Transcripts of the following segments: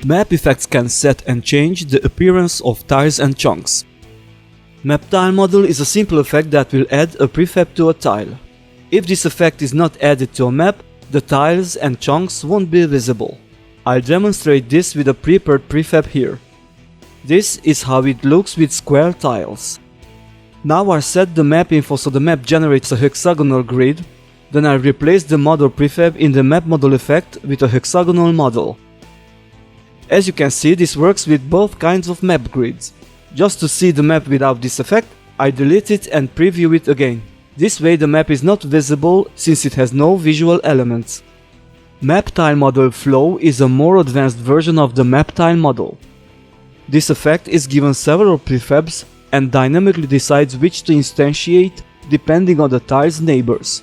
Map effects can set and change the appearance of tiles and chunks. Map tile model is a simple effect that will add a prefab to a tile. If this effect is not added to a map, the tiles and chunks won't be visible. I'll demonstrate this with a prepared prefab here. This is how it looks with square tiles. Now I'll set the map info so the map generates a hexagonal grid. Then I'll replace the model prefab in the map model effect with a hexagonal model. As you can see, this works with both kinds of map grids. Just to see the map without this effect, I delete it and preview it again. This way the map is not visible since it has no visual elements. Map tile model flow is a more advanced version of the map tile model. This effect is given several prefabs and dynamically decides which to instantiate depending on the tile's neighbors.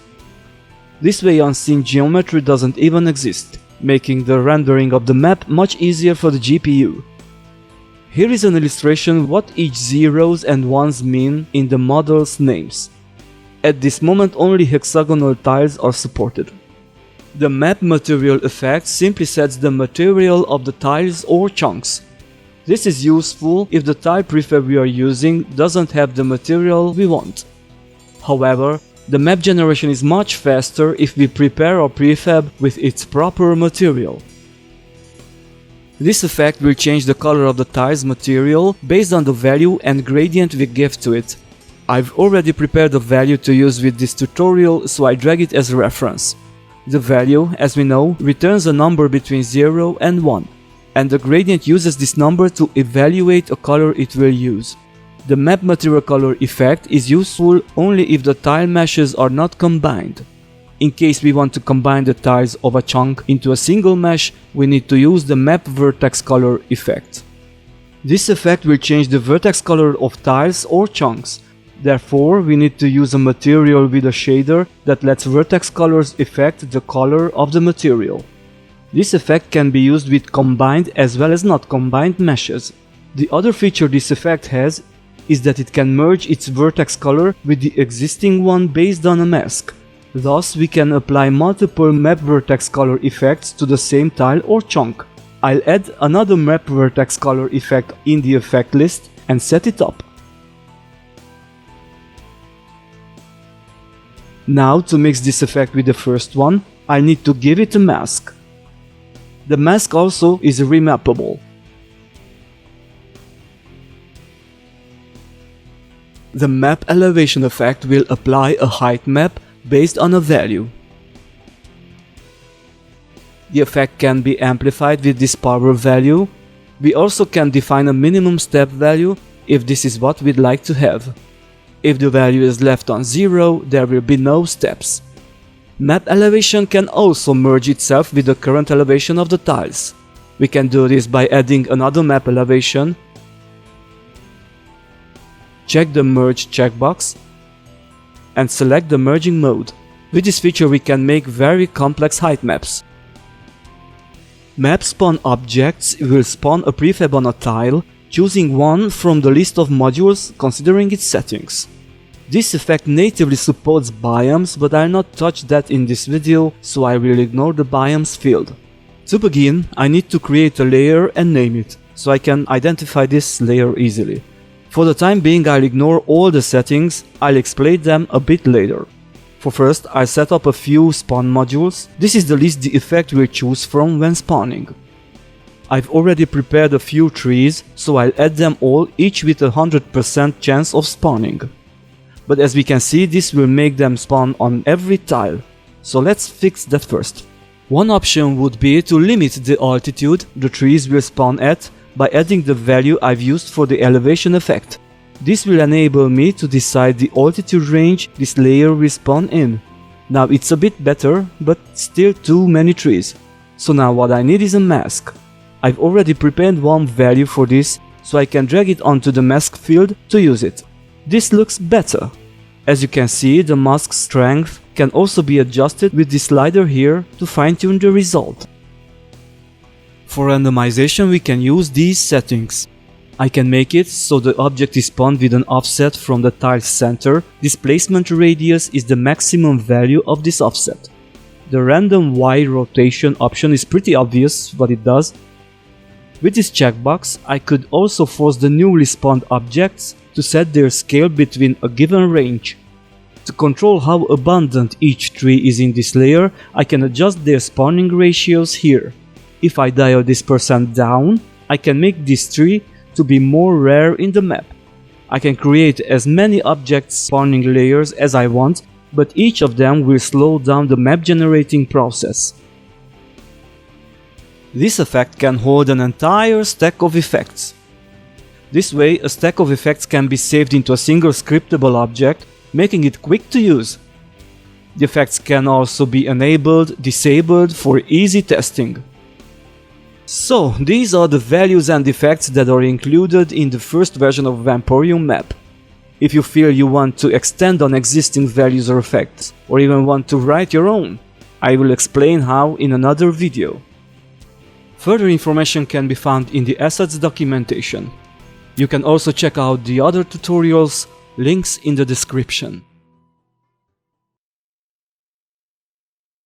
This way unseen geometry doesn't even exist, making the rendering of the map much easier for the GPU. Here is an illustration what each zeros and ones mean in the model's names. At this moment only hexagonal tiles are supported. The map material effect simply sets the material of the tiles or chunks. This is useful if the tile prefab we are using doesn't have the material we want. However, the map generation is much faster if we prepare our prefab with its proper material. This effect will change the color of the tile's material based on the value and gradient we give to it. I've already prepared a value to use with this tutorial, so I drag it as a reference. The value, as we know, returns a number between 0 and 1, and the gradient uses this number to evaluate a color it will use. The map material color effect is useful only if the tile meshes are not combined. In case we want to combine the tiles of a chunk into a single mesh, we need to use the map vertex color effect. This effect will change the vertex color of tiles or chunks. Therefore, we need to use a material with a shader that lets vertex colors affect the color of the material. This effect can be used with combined as well as not combined meshes. The other feature this effect has is that it can merge its vertex color with the existing one based on a mask. Thus, we can apply multiple map vertex color effects to the same tile or chunk. I'll add another map vertex color effect in the effect list and set it up. Now, to mix this effect with the first one, I need to give it a mask. The mask also is remappable. The map elevation effect will apply a height map based on a value. The effect can be amplified with this power value. We also can define a minimum step value if this is what we'd like to have. If the value is left on 0, there will be no steps. Map elevation can also merge itself with the current elevation of the tiles. We can do this by adding another map elevation. Check the merge checkbox and select the merging mode. With this feature we can make very complex height maps. Map spawn objects will spawn a prefab on a tile, choosing one from the list of modules considering its settings. This effect natively supports biomes, but I'll not touch that in this video, so I will ignore the biomes field. To begin, I need to create a layer and name it, so I can identify this layer easily. For the time being I'll ignore all the settings, I'll explain them a bit later. For first, I'll set up a few spawn modules. This is the list the effect will choose from when spawning. I've already prepared a few trees, so I'll add them all, each with a 100% chance of spawning. But as we can see, this will make them spawn on every tile. So let's fix that first. One option would be to limit the altitude the trees will spawn at by adding the value I've used for the elevation effect. This will enable me to decide the altitude range this layer will spawn in. Now it's a bit better, but still too many trees. So now what I need is a mask. I've already prepared one value for this, so I can drag it onto the mask field to use it. This looks better. As you can see, the mask strength can also be adjusted with this slider here to fine-tune the result. For randomization we can use these settings. I can make it so the object is spawned with an offset from the tile's center. Displacement radius is the maximum value of this offset. The random Y rotation option is pretty obvious what it does. With this checkbox, I could also force the newly spawned objects to set their scale between a given range. To control how abundant each tree is in this layer, I can adjust their spawning ratios here. If I dial this % down, I can make this tree to be more rare in the map. I can create as many object spawning layers as I want, but each of them will slow down the map generating process. This effect can hold an entire stack of effects. This way, a stack of effects can be saved into a single scriptable object, making it quick to use. The effects can also be enabled, disabled for easy testing. So, these are the values and effects that are included in the first version of VamporiumMAP. If you feel you want to extend on existing values or effects, or even want to write your own, I will explain how in another video. Further information can be found in the assets documentation. You can also check out the other tutorials, links in the description.